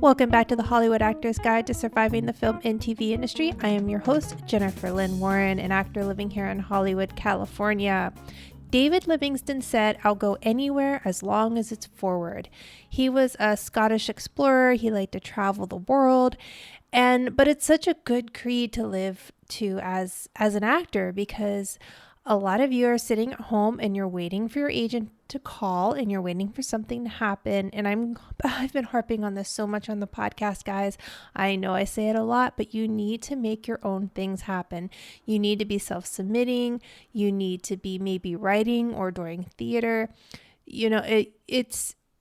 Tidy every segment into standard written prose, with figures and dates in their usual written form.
Welcome back to the Hollywood Actor's Guide to Surviving the Film and TV Industry. I am your host, Jennifer Lynn Warren, an actor living here in Hollywood, California. David Livingstone said, "I'll go anywhere as long as it's forward." He was a Scottish explorer. He liked to travel the world. But it's such a good creed to live to as an actor, because a lot of you are sitting at home and you're waiting for your agent to call and you're waiting for something to happen. And I've been harping on this so much on the podcast, guys. I know I say it a lot, but you need to make your own things happen. You need to be self-submitting. You need to be maybe writing or doing theater. You know,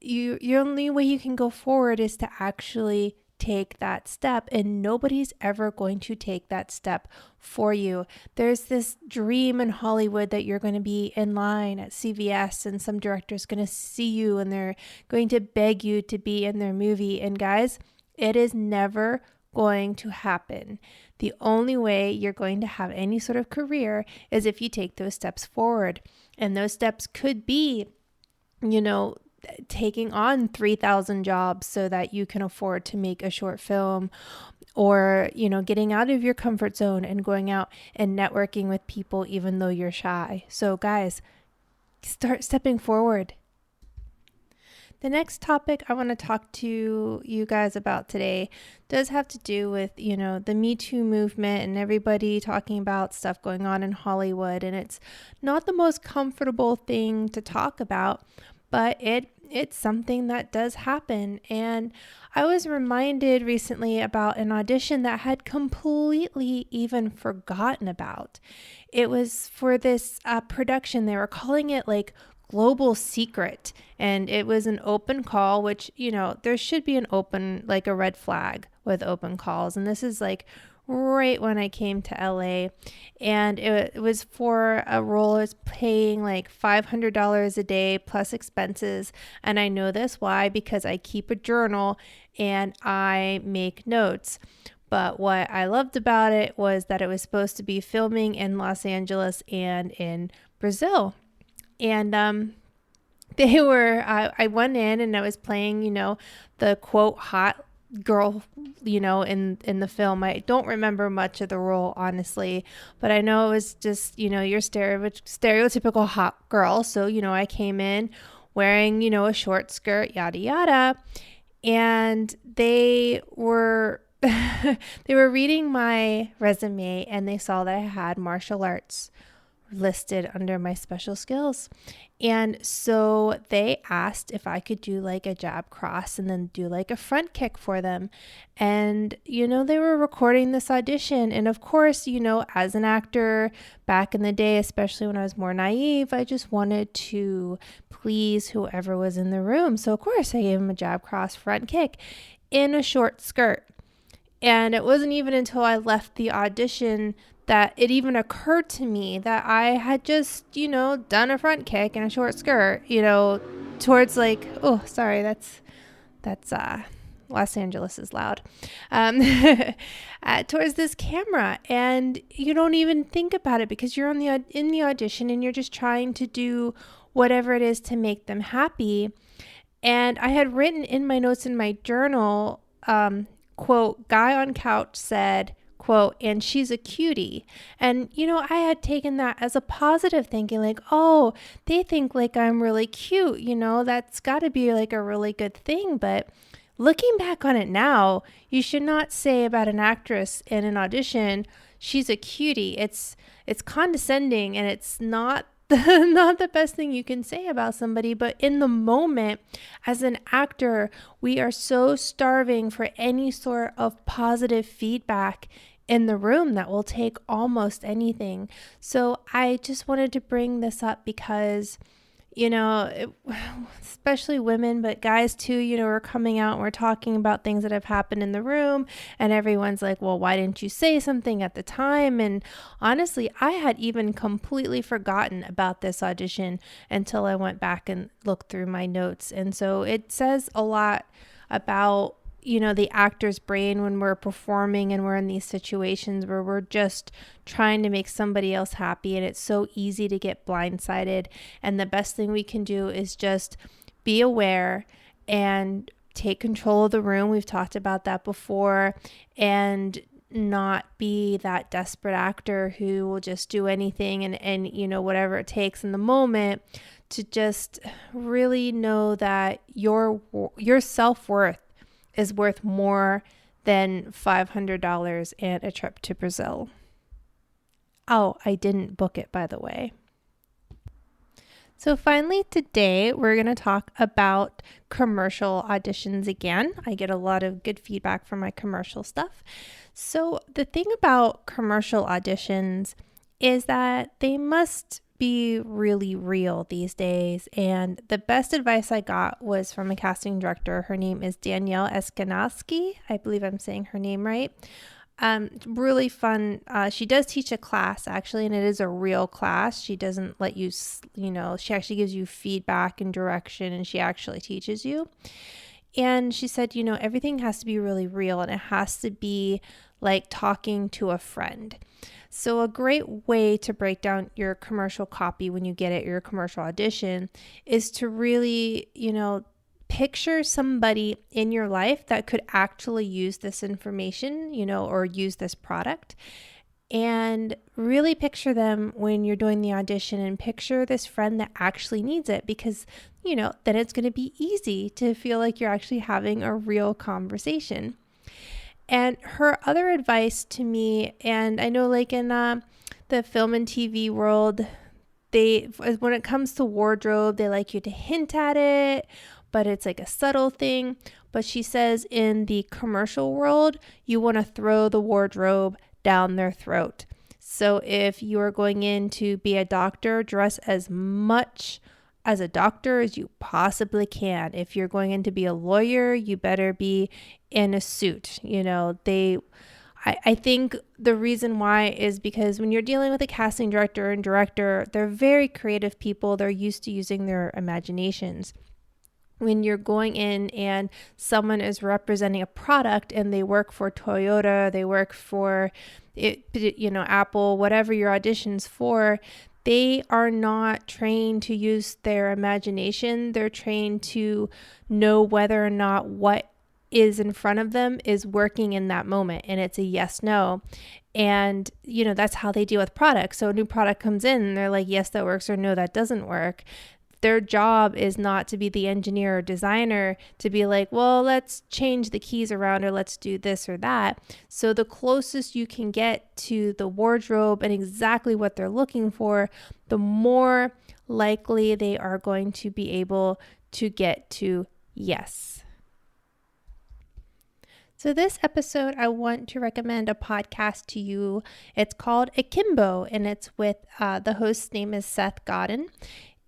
your only way you can go forward is to actually take that step, and nobody's ever going to take that step for you. There's this dream in Hollywood that you're going to be in line at CVS and some director's going to see you and they're going to beg you to be in their movie. And guys, it is never going to happen. The only way you're going to have any sort of career is if you take those steps forward. And those steps could be, taking on 3,000 jobs so that you can afford to make a short film, or, getting out of your comfort zone and going out and networking with people even though you're shy. So guys, start stepping forward. The next topic I want to talk to you guys about today does have to do with, the Me Too movement and everybody talking about stuff going on in Hollywood. And it's not the most comfortable thing to talk about, but it's something that does happen. And I was reminded recently about an audition that I had completely even forgotten about. It was for this production. They were calling it like Global Secret, and it was an open call, which, there should be like a red flag with open calls. And this is like right when I came to LA, and it was for a role. It's paying like $500 a day plus expenses. And I know this why, because I keep a journal and I make notes. But what I loved about it was that it was supposed to be filming in Los Angeles and in Brazil. And I went in and I was playing, the quote hot girl, in the film. I don't remember much of the role, honestly, but I know it was just, your stereotypical hot girl. So, I came in wearing, a short skirt, yada, yada. And they were, they were reading my resume and they saw that I had martial arts listed under my special skills. And so they asked if I could do like a jab cross and then do like a front kick for them. And, they were recording this audition. And of course, as an actor back in the day, especially when I was more naive, I just wanted to please whoever was in the room. So of course I gave him a jab cross front kick in a short skirt. And it wasn't even until I left the audition that it even occurred to me that I had just, done a front kick and a short skirt, towards like, oh, sorry, that's Los Angeles is loud, towards this camera. And you don't even think about it because you're in the audition and you're just trying to do whatever it is to make them happy. And I had written in my notes in my journal, quote, guy on couch said, quote, and she's a cutie. And, I had taken that as a positive, thinking like, oh, they think like I'm really cute. That's got to be like a really good thing. But looking back on it now, you should not say about an actress in an audition, she's a cutie. It's condescending, and it's not the best thing you can say about somebody. But in the moment, as an actor, we are so starving for any sort of positive feedback in the room that will take almost anything. So I just wanted to bring this up because, especially women, but guys too, we're coming out and we're talking about things that have happened in the room, and everyone's like, well, why didn't you say something at the time? And honestly, I had even completely forgotten about this audition until I went back and looked through my notes. And so it says a lot about the actor's brain when we're performing and we're in these situations where we're just trying to make somebody else happy, and it's so easy to get blindsided. And the best thing we can do is just be aware and take control of the room. We've talked about that before, and not be that desperate actor who will just do anything and whatever it takes in the moment, to just really know that your self-worth is worth more than $500 and a trip to Brazil. Oh, I didn't book it, by the way. So finally today, we're going to talk about commercial auditions again. I get a lot of good feedback from my commercial stuff. So the thing about commercial auditions is that they must be really real these days. And the best advice I got was from a casting director. Her name is Danielle Eskenaski. I believe I'm saying her name right. Really fun. She does teach a class actually, and it is a real class. She doesn't let you, she actually gives you feedback and direction, and she actually teaches you. And she said, everything has to be really real, and it has to be like talking to a friend. So a great way to break down your commercial copy when you get it, your commercial audition, is to really, picture somebody in your life that could actually use this information, or use this product. And really picture them when you're doing the audition, and picture this friend that actually needs it, because, then it's going to be easy to feel like you're actually having a real conversation. And her other advice to me, and I know like in the film and TV world, when it comes to wardrobe, they like you to hint at it, but it's like a subtle thing. But she says in the commercial world, you want to throw the wardrobe down their throat. So if you are going in to be a doctor, dress as much as a doctor as you possibly can. If you're going in to be a lawyer, you better be in a suit. I think the reason why is because when you're dealing with a casting director and director, they're very creative people. They're used to using their imaginations. When you're going in and someone is representing a product and they work for Toyota, they work for Apple, whatever your audition's for, they are not trained to use their imagination. They're trained to know whether or not what is in front of them is working in that moment, and it's a yes, no. And, that's how they deal with products. So a new product comes in and they're like, yes, that works, or no, that doesn't work. Their job is not to be the engineer or designer to be like, well, let's change the keys around, or let's do this or that. So the closest you can get to the wardrobe and exactly what they're looking for, the more likely they are going to be able to get to yes. So this episode, I want to recommend a podcast to you. It's called Akimbo, and it's with the host's name is Seth Godin.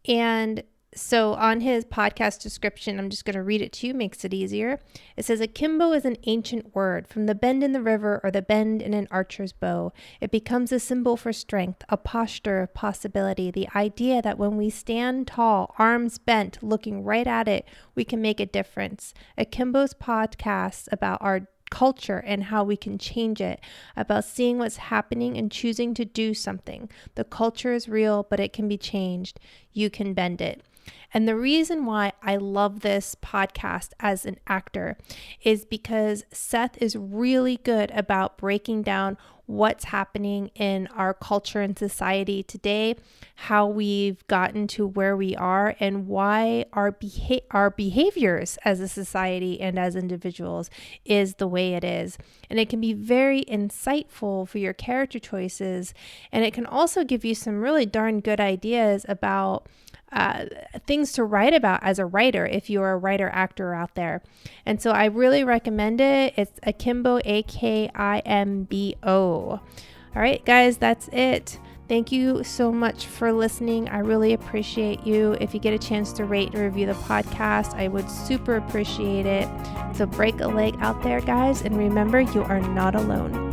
And so on his podcast description, I'm just going to read it to you, makes it easier. It says, Akimbo is an ancient word from the bend in the river or the bend in an archer's bow. It becomes a symbol for strength, a posture of possibility, the idea that when we stand tall, arms bent, looking right at it, we can make a difference. Akimbo's podcast about our culture and how we can change it, about seeing what's happening and choosing to do something. The culture is real, but it can be changed. You can bend it. And the reason why I love this podcast as an actor is because Seth is really good about breaking down what's happening in our culture and society today, how we've gotten to where we are, and why our behaviors as a society and as individuals is the way it is. And it can be very insightful for your character choices, and it can also give you some really darn good ideas about things to write about as a writer, if you're a writer actor out there. And so I really recommend it. It's Akimbo, Akimbo. All right, guys, that's it. Thank you so much for listening. I really appreciate you. If you get a chance to rate and review the podcast, I would super appreciate it. So break a leg out there, guys, and remember, you are not alone.